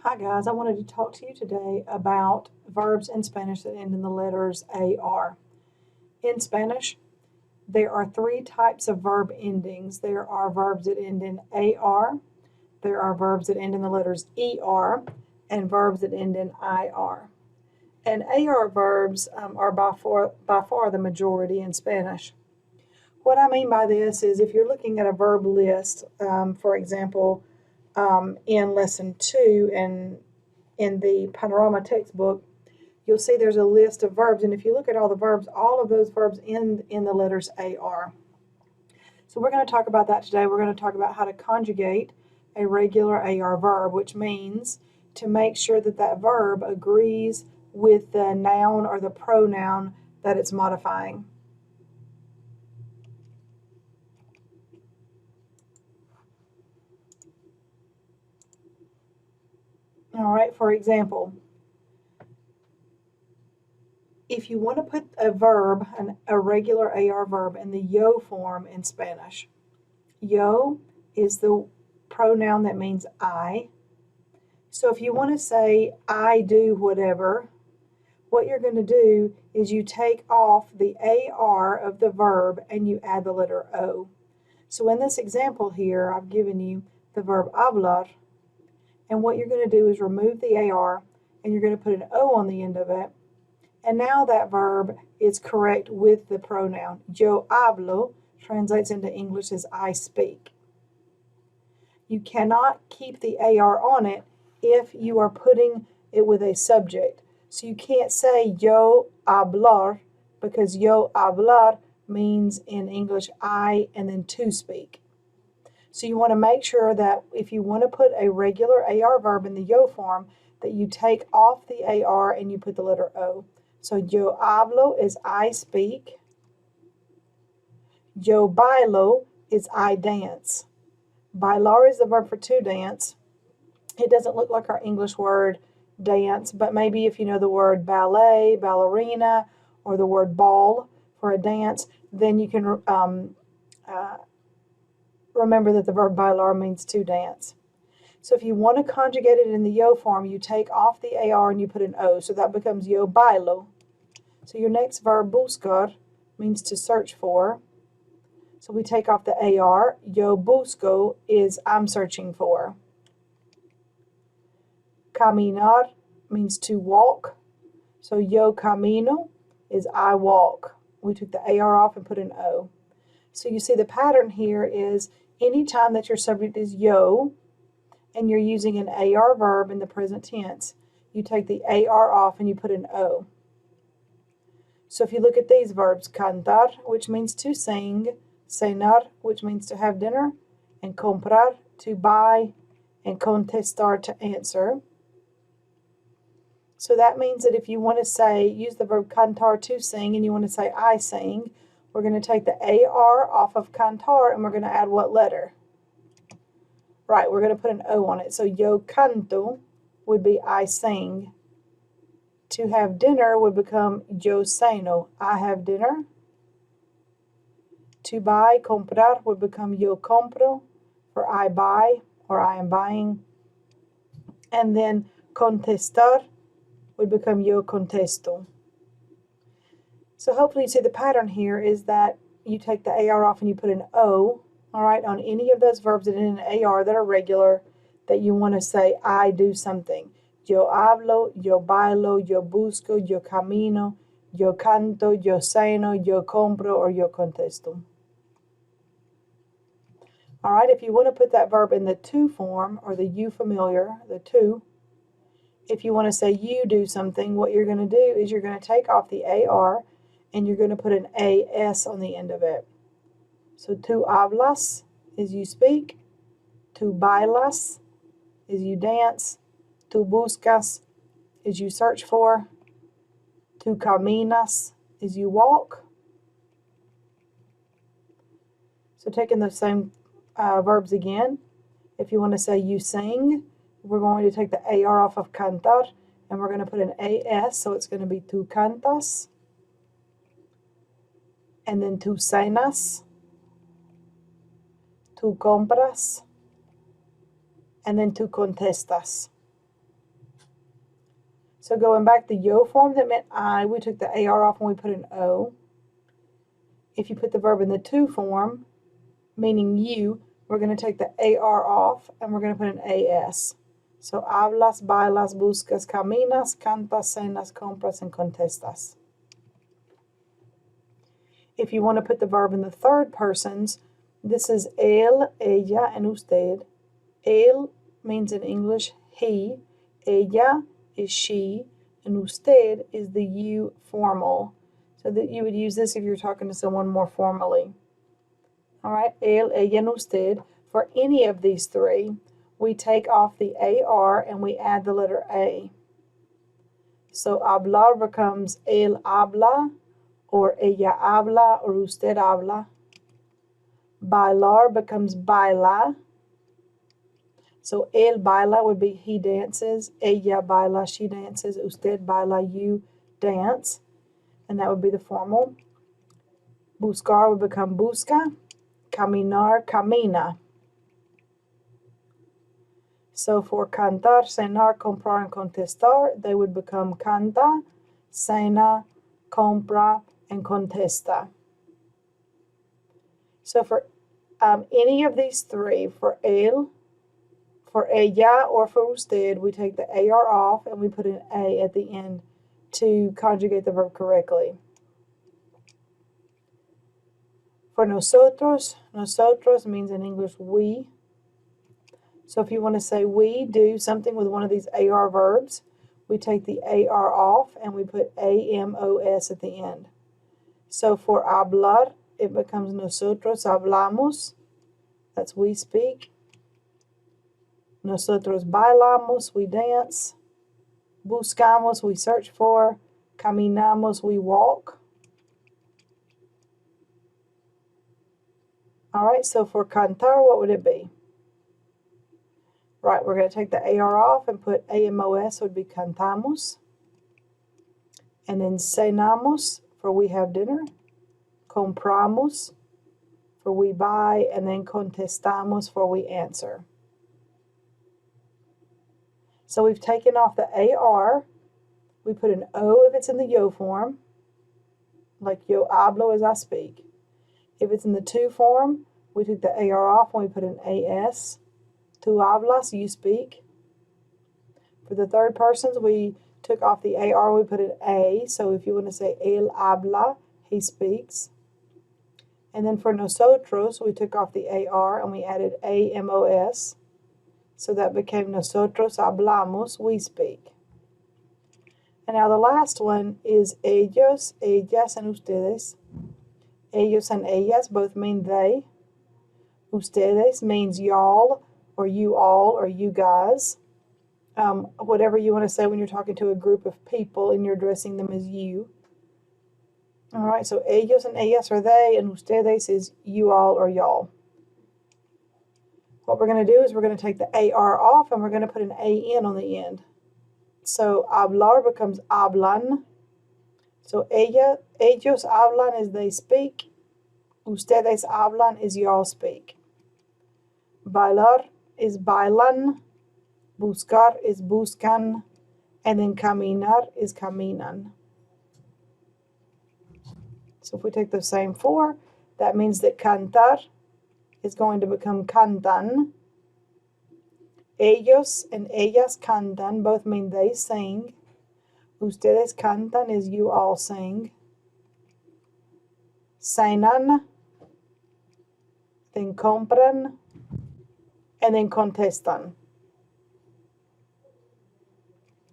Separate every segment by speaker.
Speaker 1: Hi guys, I wanted to talk to you today about verbs in Spanish that end in the letters AR. In Spanish, there are three types of verb endings. There are verbs that end in AR, there are verbs that end in the letters ER, and verbs that end in IR. And AR verbs are by far the majority in Spanish. What I mean by this is if you're looking at a verb list, for example, in lesson 2 and in the Panorama textbook, you'll see there's a list of verbs. And if you look at all the verbs, all of those verbs end in the letters AR. So we're going to talk about that today. We're going to talk about how to conjugate a regular AR verb, which means to make sure that that verb agrees with the noun or the pronoun that it's modifying. All right, for example, if you want to put a verb, a regular AR verb, in the yo form in Spanish, yo is the pronoun that means I. So if you want to say I do whatever, what you're going to do is you take off the AR of the verb and you add the letter O. So in this example here, I've given you the verb hablar, and what you're going to do is remove the AR and you're going to put an O on the end of it. And now that verb is correct with the pronoun. Yo hablo translates into English as I speak. You cannot keep the AR on it if you are putting it with a subject. So you can't say yo hablar because yo hablar means in English I and then to speak. So you want to make sure that if you want to put a regular AR verb in the yo form, that you take off the AR and you put the letter O. So yo hablo is I speak. Yo bailo is I dance. Bailar is the verb for to dance. It doesn't look like our English word dance, but maybe if you know the word ballet, ballerina, or the word ball for a dance, then you can remember that the verb bailar means to dance. So if you want to conjugate it in the yo form, you take off the AR and you put an O, so that becomes yo bailo. So your next verb, buscar, means to search for. So we take off the AR. Yo busco is I'm searching for. Caminar means to walk. So yo camino is I walk. We took the AR off and put an O. So you see the pattern here is anytime that your subject is yo and you're using an AR verb in the present tense, you take the AR off and you put an O. So if you look at these verbs, cantar, which means to sing, cenar, which means to have dinner, and comprar, to buy, and contestar, to answer. So that means that if you want to say, use the verb cantar, to sing, and you want to say I sing, we're going to take the AR off of cantar and we're going to add what letter? Right, we're going to put an O on it. So yo canto would be I sing. To have dinner would become yo ceno, I have dinner. To buy, comprar, would become yo compro, for I buy, or I am buying. And then contestar would become yo contesto. So hopefully you see the pattern here is that you take the AR off and you put an O, all right, on any of those verbs that end in an AR that are regular, that you want to say I do something. Yo hablo, yo bailo, yo busco, yo camino, yo canto, yo ceno, yo compro, or yo contesto. All right, if you want to put that verb in the to form, or the you familiar, the to, if you want to say you do something, what you're going to do is you're going to take off the AR and you're going to put an AS on the end of it. So tu hablas is you speak, tu bailas is you dance, tu buscas is you search for, tu caminas is you walk. So taking those same verbs again, if you want to say you sing, we're going to take the AR off of cantar and we're going to put an AS, so it's going to be tu cantas, and then tu cenas, tu compras, and then tu contestas. So going back, the yo form that meant I, we took the AR off and we put an O. If you put the verb in the to form, meaning you, we're going to take the AR off and we're going to put an AS. So hablas, bailas, buscas, caminas, cantas, cenas, compras, and contestas. If you want to put the verb in the third persons, this is él, ella, and usted. Él means in English he, ella is she, and usted is the you formal. So that you would use this if you're talking to someone more formally. All right, él, ella, and usted. For any of these three, we take off the AR and we add the letter A. So hablar becomes él habla, or ella habla, or usted habla. Bailar becomes baila. So él baila would be he dances, ella baila, she dances, usted baila, you dance, and that would be the formal. Buscar would become busca, caminar, camina. So for cantar, cenar, comprar, and contestar, they would become canta, cena, compra, and contesta. So for any of these three, for él, for ella, or for usted, we take the AR off and we put an A at the end to conjugate the verb correctly. For nosotros, nosotros means in English we. So if you want to say we do something with one of these AR verbs, we take the AR off and we put AMOS at the end. So for hablar, it becomes nosotros hablamos, that's we speak. Nosotros bailamos, we dance. Buscamos, we search for. Caminamos, we walk. All right, so for cantar, what would it be? Right, we're going to take the AR off and put AMOS, would be cantamos. And then cenamos, for we have dinner. Compramos, for we buy. And then contestamos, for we answer. So we've taken off the AR. We put an O if it's in the yo form, like yo hablo as I speak. If it's in the to form, we took the AR off and we put an AS. Tu hablas, you speak. For the third persons, we took off the AR, we put an A. So if you want to say él habla, he speaks. And then for nosotros, we took off the AR and we added AMOS. So that became nosotros hablamos, we speak. And now the last one is ellos, ellas, and ustedes. Ellos and ellas both mean they. Ustedes means y'all, or you all, or you guys. Whatever you want to say when you're talking to a group of people and you're addressing them as you. All right, so ellos and ellas are they, and ustedes is you all or y'all. What we're going to do is we're going to take the AR off and we're going to put an AN on the end. So hablar becomes hablan. So ellos hablan is they speak. Ustedes hablan is y'all speak. Bailar is bailan. Buscar is buscan. And then caminar is caminan. So if we take those same four, that means that cantar is going to become cantan. Ellos and ellas cantan both mean they sing. Ustedes cantan is you all sing. Cenan, then compran, and then contestan.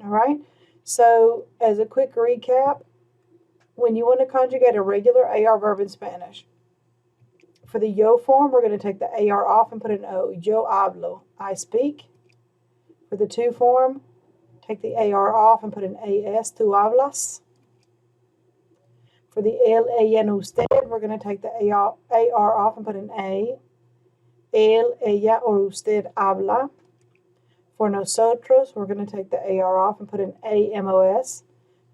Speaker 1: All right, so as a quick recap, when you want to conjugate a regular AR verb in Spanish, for the yo form, we're going to take the AR off and put an O. Yo hablo, I speak. For the to form, take the AR off and put an AS, tu hablas. For the él, ella, and usted, we're going to take the AR off and put an A. Él, ella, or usted habla. For nosotros, we're going to take the AR off and put an AMOS.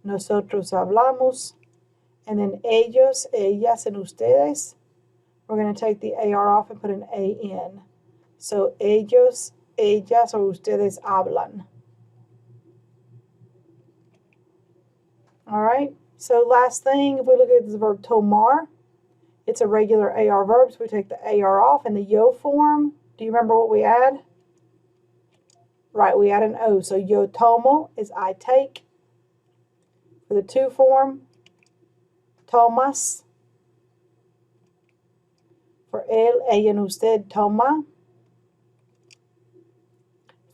Speaker 1: Nosotros hablamos. And then ellos, ellas, and ustedes, we're going to take the AR off and put an AN. So ellos, ellas, or ustedes hablan. All right, so last thing, if we look at the verb tomar, it's a regular AR verb, so we take the AR off. In the yo form, do you remember what we add? Right, we add an O. So yo tomo is I take. For the to form, tomas. For él, ella, and usted, toma.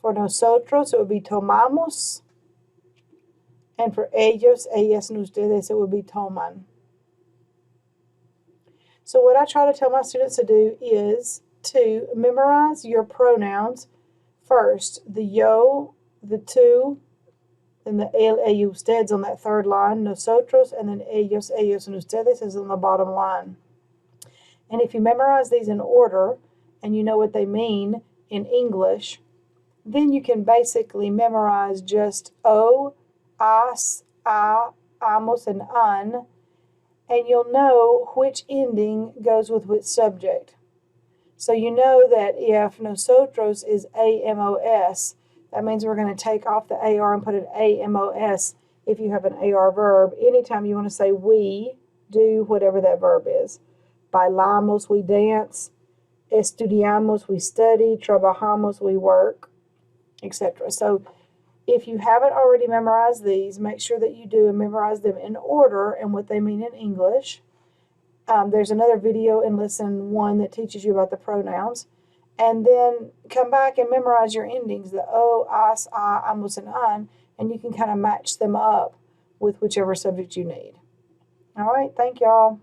Speaker 1: For nosotros, it would be tomamos. And for ellos, ellas, and ustedes, it would be toman. So what I try to tell my students to do is to memorize your pronouns first. The yo, the tu, then the él, ella, ustedes on that third line, nosotros, and then ellos, ellos, and ustedes is on the bottom line. And if you memorize these in order and you know what they mean in English, then you can basically memorize just o, as, a, amos, and an, and you'll know which ending goes with which subject. So you know that if nosotros is amos, that means we're going to take off the AR and put an amos if you have an AR verb. Anytime you want to say we, do whatever that verb is. Bailamos, we dance. Estudiamos, we study. Trabajamos, we work, etc. So if you haven't already memorized these, make sure that you do and memorize them in order and what they mean in English. There's another video in lesson 1 that teaches you about the pronouns. And then come back and memorize your endings, the o, as, a, amos, and an, and you can kind of match them up with whichever subject you need. All right, thank y'all.